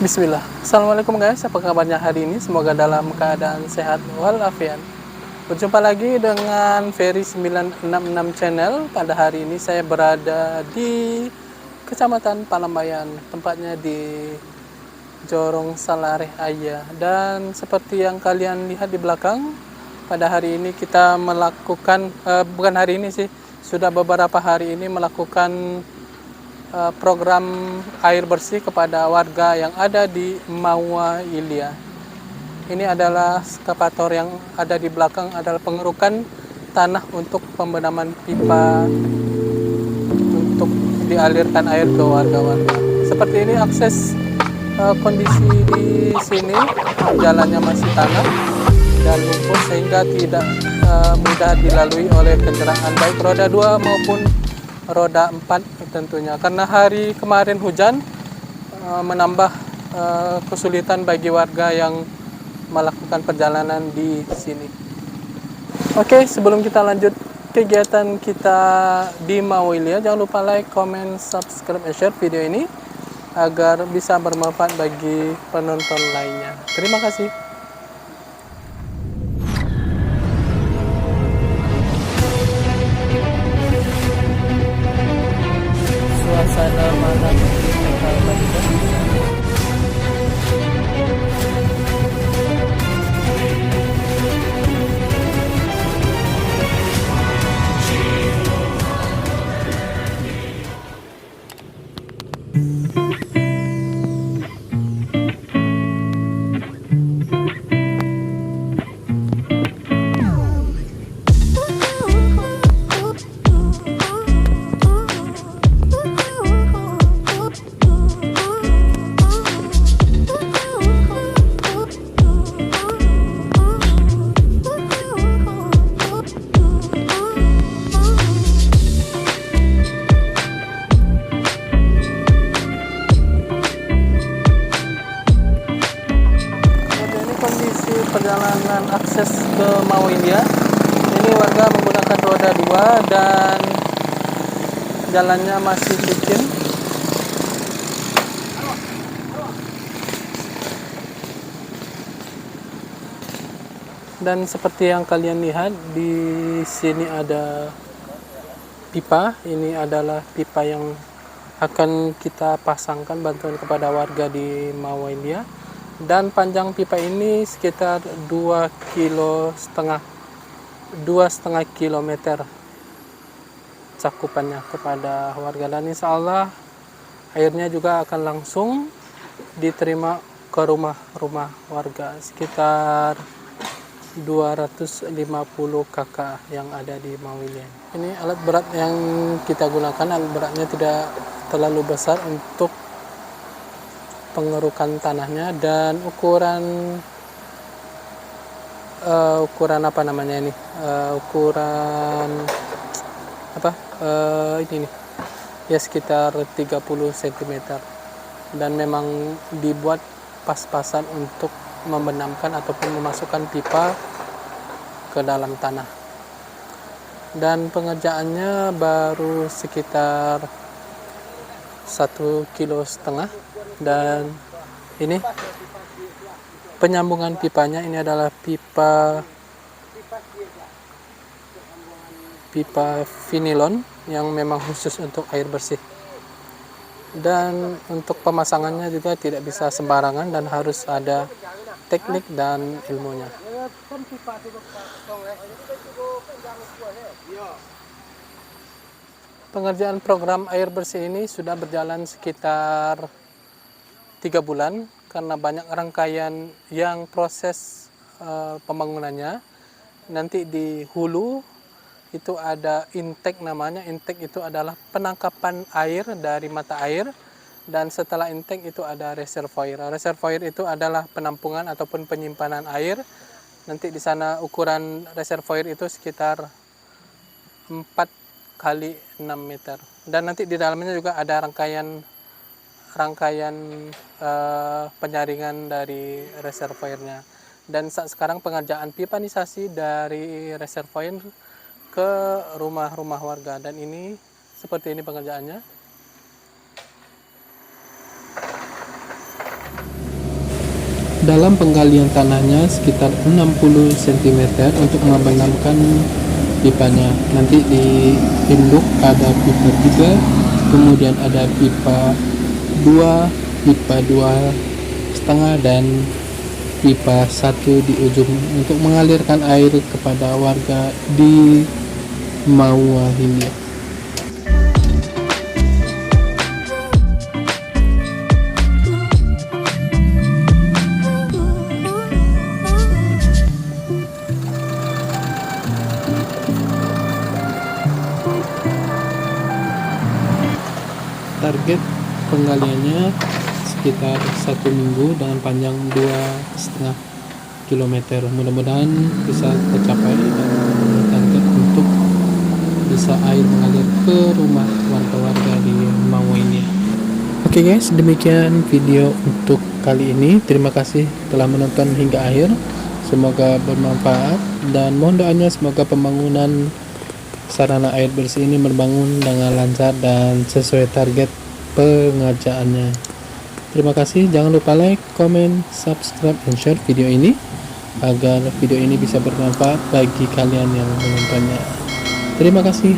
Bismillah. Assalamualaikum guys, apa kabarnya hari ini? Semoga dalam keadaan sehat walafiat. Berjumpa lagi dengan Ferry 966 Channel. Pada hari ini saya berada di Kecamatan Palambayan, tempatnya di Jorong Salare Aya. Dan seperti yang kalian lihat di belakang, pada hari ini kita melakukan, bukan hari ini sih, sudah beberapa hari ini melakukan program air bersih kepada warga yang ada di Maua Ilia. Ini adalah skavator yang ada di belakang adalah pengerukan tanah untuk pembenaman pipa untuk dialirkan air ke warga-warga. Seperti ini akses kondisi di sini, jalannya masih tanah dan lumpur sehingga tidak mudah dilalui oleh kendaraan baik roda 2 maupun roda 4 tentunya, karena hari kemarin hujan menambah kesulitan bagi warga yang melakukan perjalanan di sini. Oke, sebelum kita lanjut kegiatan kita di Maua Ilia, jangan lupa like, comment, subscribe, and share video ini agar bisa bermanfaat bagi penonton lainnya. Terima kasih. Suasana malam di Kota Bandung. Kondisi perjalanan akses ke Maua Ilia, ini warga menggunakan roda 2 dan jalannya masih licin. Dan seperti yang kalian lihat di sini ada pipa. Ini adalah pipa yang akan kita pasangkan bantuan kepada warga di Maua Ilia. Dan panjang pipa ini sekitar 2,5 kilometer cakupannya kepada warga, dan insya Allah airnya juga akan langsung diterima ke rumah-rumah warga sekitar 250 kakak yang ada di Maua Ilia. Ini alat berat yang kita gunakan, alat beratnya tidak terlalu besar untuk pengerukan tanahnya, dan ukuran apa namanya ini, ukuran apa ini nih ya, sekitar 30 cm, dan memang dibuat pas-pasan untuk membenamkan ataupun memasukkan pipa ke dalam tanah. Dan pengerjaannya baru sekitar 1,5 kilo, dan ini penyambungan pipanya. Ini adalah pipa vinilon yang memang khusus untuk air bersih, dan untuk pemasangannya juga tidak bisa sembarangan dan harus ada teknik dan ilmunya. Pengerjaan program air bersih ini sudah berjalan sekitar 3 bulan karena banyak rangkaian yang proses pembangunannya. Nanti di hulu itu ada intake namanya. Intake itu adalah penangkapan air dari mata air, dan setelah intake itu ada reservoir. Reservoir itu adalah penampungan ataupun penyimpanan air. Nanti di sana ukuran reservoir itu sekitar 4 kali 6 meter, dan nanti di dalamnya juga ada rangkaian penyaringan dari reservoirnya. Dan saat sekarang pengerjaan pipanisasi dari reservoir ke rumah-rumah warga, dan ini seperti ini pengerjaannya. Dalam penggalian tanahnya sekitar 60 cm untuk membenamkan pipanya. Nanti di induk ada pipa 3, kemudian ada pipa 2, pipa 2,5 dan pipa 1 di ujung untuk mengalirkan air kepada warga di Maua Hindia. Target penggaliannya sekitar 1 minggu dengan panjang 2,5 km. Mudah-mudahan bisa tercapai dan target untuk bisa air mengalir ke rumah warga-warga di Maua ini. Oke guys, demikian video untuk kali ini. Terima kasih telah menonton hingga akhir. Semoga bermanfaat dan mohon doanya semoga pembangunan sarana air bersih ini berbangun dengan lancar dan sesuai target pengerjaannya. Terima kasih, jangan lupa like, comment, subscribe, dan share video ini agar video ini bisa bermanfaat bagi kalian yang menontonnya. Terima kasih.